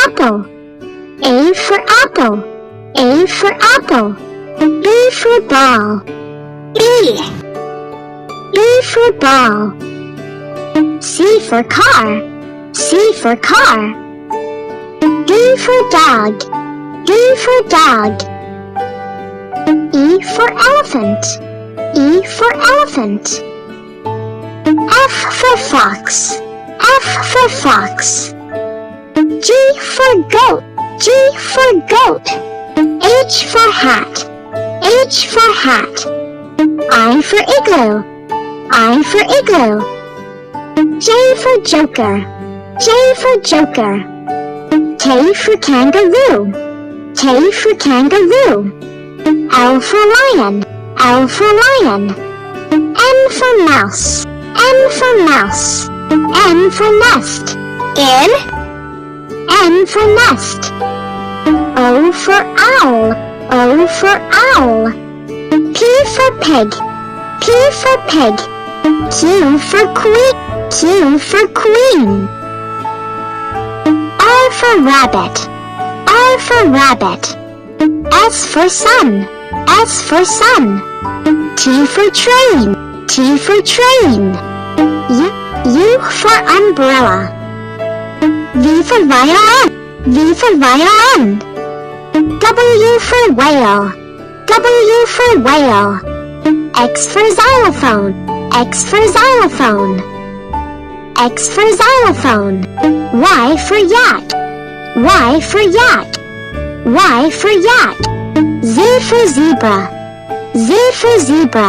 apple. A for apple. A for apple. B for ball. B. B for ball. C for car. C for car. D for dog. D for dog. E for elephant. E for elephant. F for fox. F for fox. G for goat. G for goat. H for hat. H for hat. I for igloo. I for igloo. J for joker. J for joker. K for kangaroo. K for kangaroo. L for lion. L for lion. N for mouse. N for mouse. N for nest. N for nest. O for owl. O for owl. P for pig. P for pig. Q for queen. Q for queen. R for rabbit. R for rabbit. S for sun. S for sun. T for train. T for train. U for umbrella. V for violin. V for violin. W for whale. W for whale. X for xylophone. X for xylophone. X for xylophone. Y for yak. Y for yak. Y for yak. Z for zebra. Z for zebra.